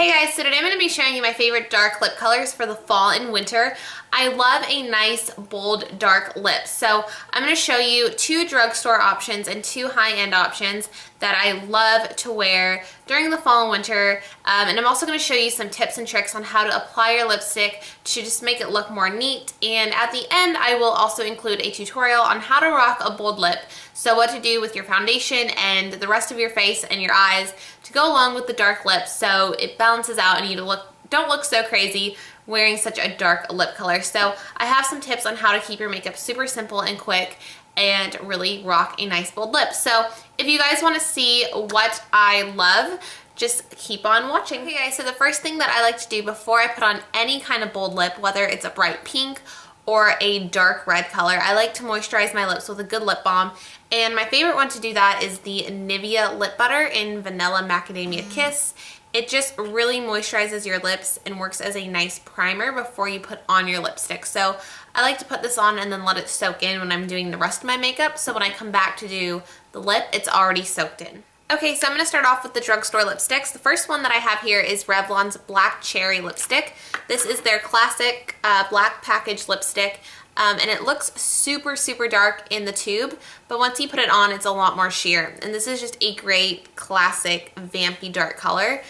Hey guys, so today I'm going to be showing you my favorite dark lip colors for the fall and winter. I love a nice bold dark lip, so I'm going to show you two drugstore options and two high-end options that I love to wear during the fall and winter. And I'm also going to show you some tips and tricks on how to apply your lipstick to just make it look more neat. And at the end, I will also include a tutorial on how to rock a bold lip. So what to do with your foundation and the rest of your face and your eyes to go along with the dark lips so it balances out and you don't look so crazy wearing such a dark lip color. So I have some tips on how to keep your makeup super simple and quick and really rock a nice bold lip. So if you guys want to see what I love, just keep on watching. Okay guys, so the first thing that I like to do before I put on any kind of bold lip, whether it's a bright pink or a dark red color, I like to moisturize my lips with a good lip balm. And my favorite one to do that is the Nivea Lip Butter in Vanilla Macadamia Kiss. It just really moisturizes your lips and works as a nice primer before you put on your lipstick. So I like to put this on and then let it soak in when I'm doing the rest of my makeup. So when I come back to do the lip, it's already soaked in. Okay, so I'm going to start off with the drugstore lipsticks. The first one that I have here is Revlon's Black Cherry Lipstick. This is their classic black package lipstick. And it looks super, super dark in the tube, but once you put it on, it's a lot more sheer. And this is just a great, classic, vampy dark color.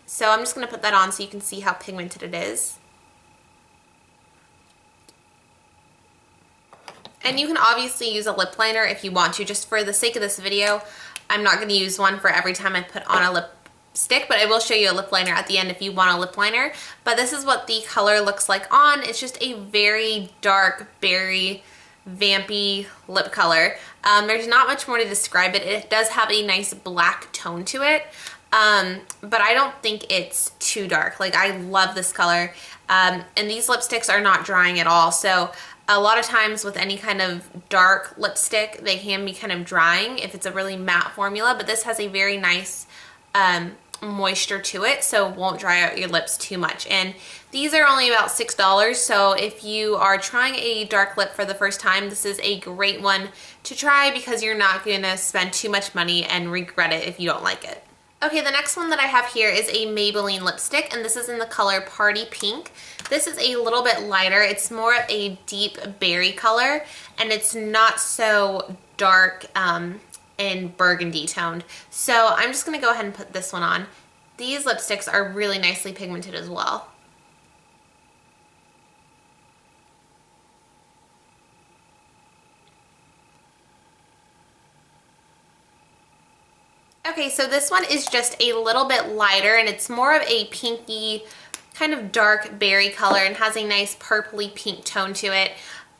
So I'm just going to put that on so you can see how pigmented it is. And you can obviously use a lip liner if you want to. Just for the sake of this video, I'm not going to use one for every time I put on a lipstick, but I will show you a lip liner at the end if you want a lip liner. But this is what the color looks like on. It's just a very dark, berry, vampy lip color. There's not much more to describe it. It does have a nice black tone to it, but I don't think it's too dark. Like, I love this color, and these lipsticks are not drying at all. So a lot of times with any kind of dark lipstick, they can be kind of drying if it's a really matte formula, but this has a very nice moisture to it, so it won't dry out your lips too much. And these are only about $6, so if you are trying a dark lip for the first time, this is a great one to try because you're not going to spend too much money and regret it if you don't like it. Okay, the next one that I have here is a Maybelline lipstick, and this is in the color Party Pink. This is a little bit lighter. It's more of a deep berry color, and it's not so dark and burgundy toned. So I'm just going to go ahead and put this one on. These lipsticks are really nicely pigmented as well. Okay, so this one is just a little bit lighter, and it's more of a pinky, kind of dark berry color, and has a nice purpley pink tone to it.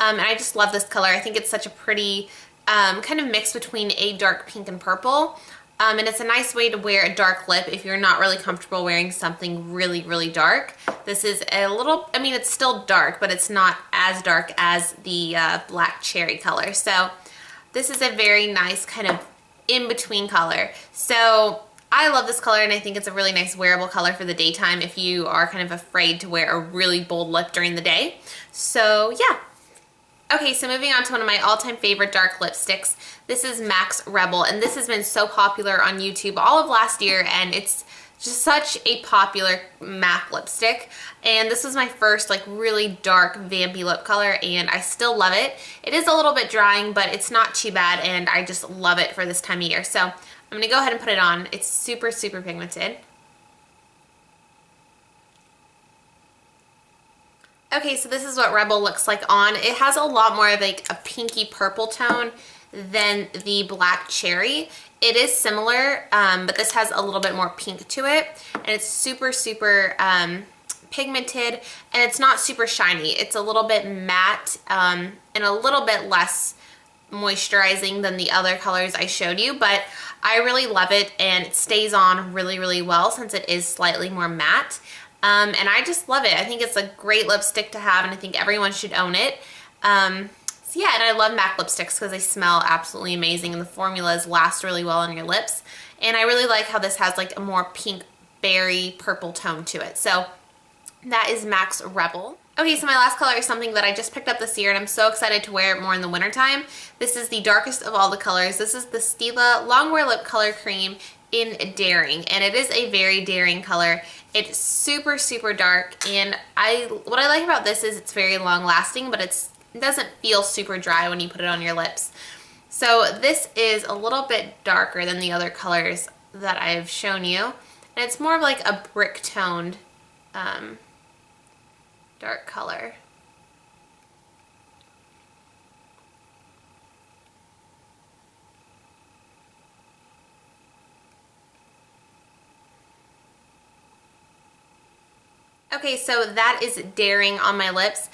And I just love this color. I think it's such a pretty kind of mix between a dark pink and purple. And it's a nice way to wear a dark lip if you're not really comfortable wearing something really, really dark. This is a little, I mean, it's still dark, but it's not as dark as the Black Cherry color. So this is a very nice kind of in-between color. So I love this color, and I think it's a really nice wearable color for the daytime if you are kind of afraid to wear a really bold lip during the day. So yeah. Okay, so moving on to one of my all-time favorite dark lipsticks. This is MAC's Rebel, and this has been so popular on YouTube all of last year, and it's just such a popular MAC lipstick. And this was my first like really dark vampy lip color, and I still love it. It is a little bit drying, but it's not too bad, and I just love it for this time of year. So I'm going to go ahead and put it on. It's super, super pigmented. Okay, so this is what Rebel looks like on. It has a lot more of like a pinky purple tone than the Black Cherry. It is similar, but this has a little bit more pink to it, and it's super, super pigmented, and it's not super shiny. It's a little bit matte and a little bit less moisturizing than the other colors I showed you, but I really love it, and it stays on really, really well since it is slightly more matte. And I just love it. I think it's a great lipstick to have, and I think everyone should own it. So yeah, and I love MAC lipsticks because they smell absolutely amazing, and the formulas last really well on your lips. And I really like how this has like a more pink berry purple tone to it. So that is MAC's Rebel. Okay, so my last color is something that I just picked up this year, and I'm so excited to wear it more in the wintertime. This is the darkest of all the colors. This is the Stila Longwear Lip Color Cream in Daring, and it is a very daring color. It's super, super dark, and what I like about this is it's very long lasting, but it doesn't feel super dry when you put it on your lips. So this is a little bit darker than the other colors that I've shown you, and it's more of like a brick toned dark color. Okay, so that is Daring on my lips.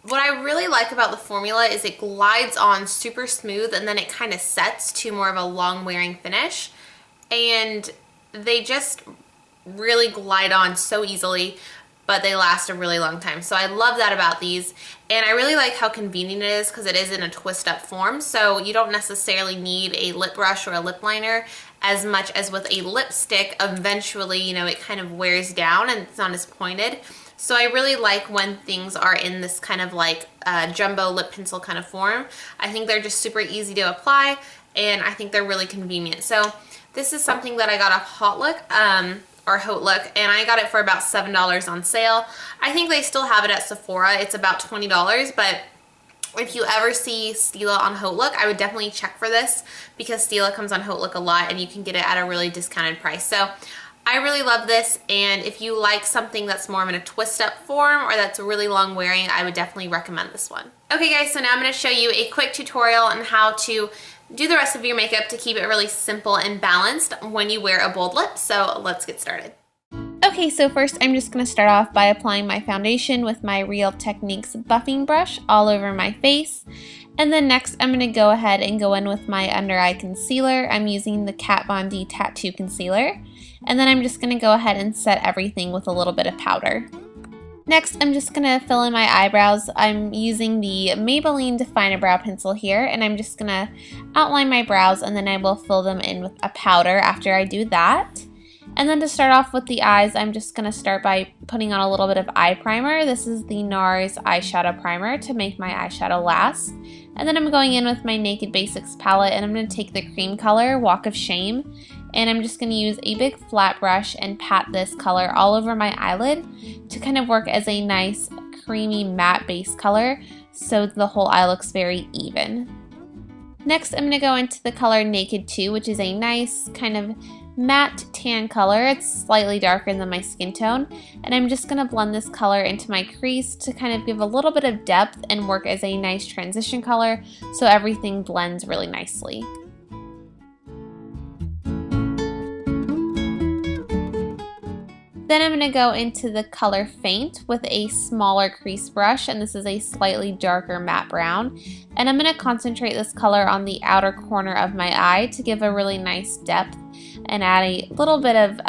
What I really like about the formula is it glides on super smooth, and then it kind of sets to more of a long wearing finish, and they just really glide on so easily, but they last a really long time. So I love that about these, and I really like how convenient it is because it is in a twist up form, so you don't necessarily need a lip brush or a lip liner as much as with a lipstick. Eventually, you know, it kind of wears down and it's not as pointed. So I really like when things are in this kind of like jumbo lip pencil kind of form. I think they're just super easy to apply, and I think they're really convenient. So this is something that I got off HauteLook, and I got it for about $7 on sale. I think they still have it at Sephora. It's about $20, but if you ever see Stila on HauteLook, I would definitely check for this because Stila comes on HauteLook a lot, and you can get it at a really discounted price. So I really love this, and if you like something that's more in a twist up form or that's really long wearing, I would definitely recommend this one. Okay guys, so now I'm going to show you a quick tutorial on how to do the rest of your makeup to keep it really simple and balanced when you wear a bold lip. So let's get started. Okay, so first I'm just going to start off by applying my foundation with my Real Techniques buffing brush all over my face. And then next I'm going to go ahead and go in with my under eye concealer. I'm using the Kat Von D Tattoo Concealer. And then I'm just going to go ahead and set everything with a little bit of powder. Next, I'm just going to fill in my eyebrows. I'm using the Maybelline Define a Brow Pencil here, and I'm just going to outline my brows, and then I will fill them in with a powder after I do that. And then to start off with the eyes, I'm just going to start by putting on a little bit of eye primer. This is the NARS eyeshadow primer to make my eyeshadow last. And then I'm going in with my Naked Basics palette, and I'm going to take the cream color, Walk of Shame, and I'm just going to use a big flat brush and pat this color all over my eyelid to kind of work as a nice creamy matte base color so the whole eye looks very even. Next, I'm going to go into the color Naked 2, which is a nice kind of matte tan color. It's slightly darker than my skin tone, and I'm just going to blend this color into my crease to kind of give a little bit of depth and work as a nice transition color so everything blends really nicely. Then I'm going to go into the color Faint with a smaller crease brush, and this is a slightly darker matte brown. And I'm going to concentrate this color on the outer corner of my eye to give a really nice depth and add a little bit of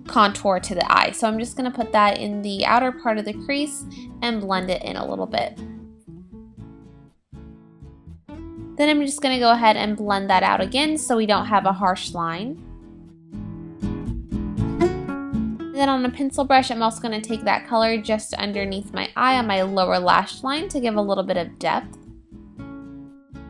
contour to the eye. So I'm just going to put that in the outer part of the crease and blend it in a little bit. Then I'm just going to go ahead and blend that out again so we don't have a harsh line. Then on a pencil brush, I'm also going to take that color just underneath my eye on my lower lash line to give a little bit of depth.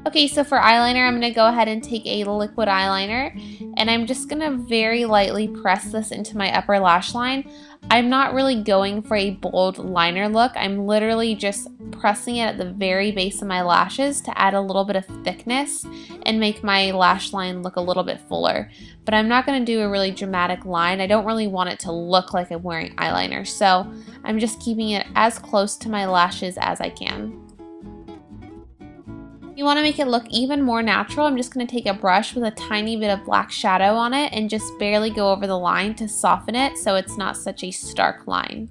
Okay, so for eyeliner, I'm going to go ahead and take a liquid eyeliner, and I'm just going to very lightly press this into my upper lash line. I'm not really going for a bold liner look. I'm literally just pressing it at the very base of my lashes to add a little bit of thickness and make my lash line look a little bit fuller. But I'm not going to do a really dramatic line. I don't really want it to look like I'm wearing eyeliner, so I'm just keeping it as close to my lashes as I can. You want to make it look even more natural. I'm just going to take a brush with a tiny bit of black shadow on it and just barely go over the line to soften it so it's not such a stark line.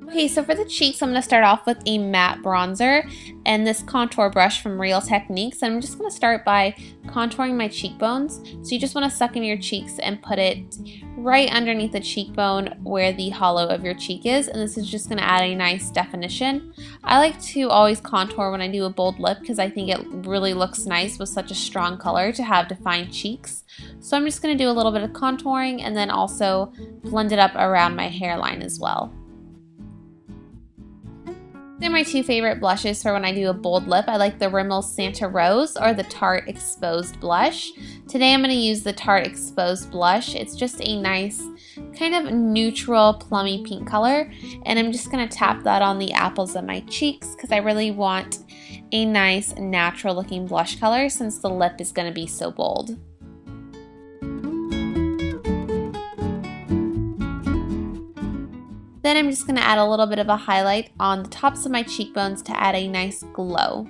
Okay, so for the cheeks, I'm going to start off with a matte bronzer and this contour brush from Real Techniques. And I'm just going to start by contouring my cheekbones. So you just want to suck in your cheeks and put it right underneath the cheekbone where the hollow of your cheek is. And this is just going to add a nice definition. I like to always contour when I do a bold lip because I think it really looks nice with such a strong color to have defined cheeks. So I'm just going to do a little bit of contouring and then also blend it up around my hairline as well. They're my two favorite blushes for when I do a bold lip. I like the Rimmel Santa Rose or the Tarte Exposed Blush. Today I'm going to use the Tarte Exposed Blush. It's just a nice kind of neutral plummy pink color, and I'm just going to tap that on the apples of my cheeks because I really want a nice natural looking blush color since the lip is going to be so bold. Then I'm just going to add a little bit of a highlight on the tops of my cheekbones to add a nice glow.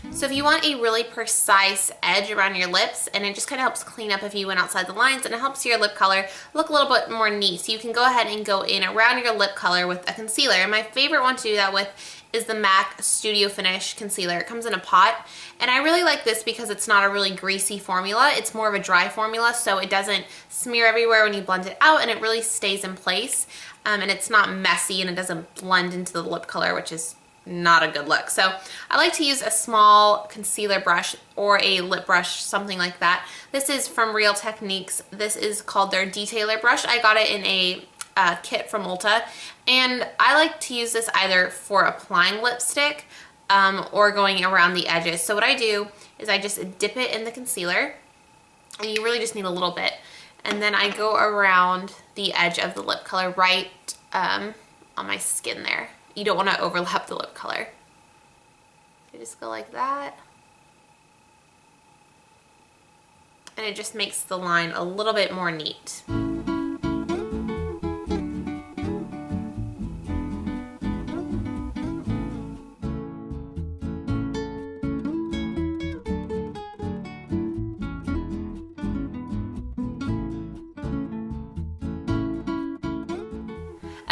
So if you want a really precise edge around your lips, and it just kind of helps clean up if you went outside the lines, and it helps your lip color look a little bit more neat. So you can go ahead and go in around your lip color with a concealer. And my favorite one to do that with is the MAC Studio Finish Concealer. It comes in a pot, and I really like this because it's not a really greasy formula. It's more of a dry formula, so it doesn't smear everywhere when you blend it out, and it really stays in place. And it's not messy, and it doesn't blend into the lip color, which is not a good look. So I like to use a small concealer brush or a lip brush, something like that. This is from Real Techniques. This is called their Detailer brush. I got it in a kit from Ulta, and I like to use this either for applying lipstick or going around the edges. So what I do is I just dip it in the concealer, and you really just need a little bit, and then I go around the edge of the lip color right on my skin there. You don't want to overlap the lip color. You just go like that. And it just makes the line a little bit more neat.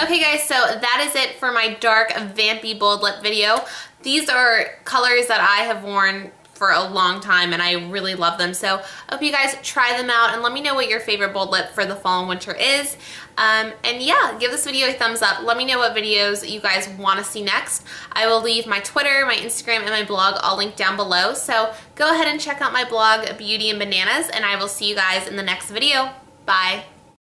Okay guys, so that is it for my dark vampy bold lip video. These are colors that I have worn for a long time and I really love them. So I hope you guys try them out and let me know what your favorite bold lip for the fall and winter is. And yeah, give this video a thumbs up. Let me know what videos you guys want to see next. I will leave my Twitter, my Instagram, and my blog all linked down below. So go ahead and check out my blog, Beauty and Bananas, and I will see you guys in the next video. Bye.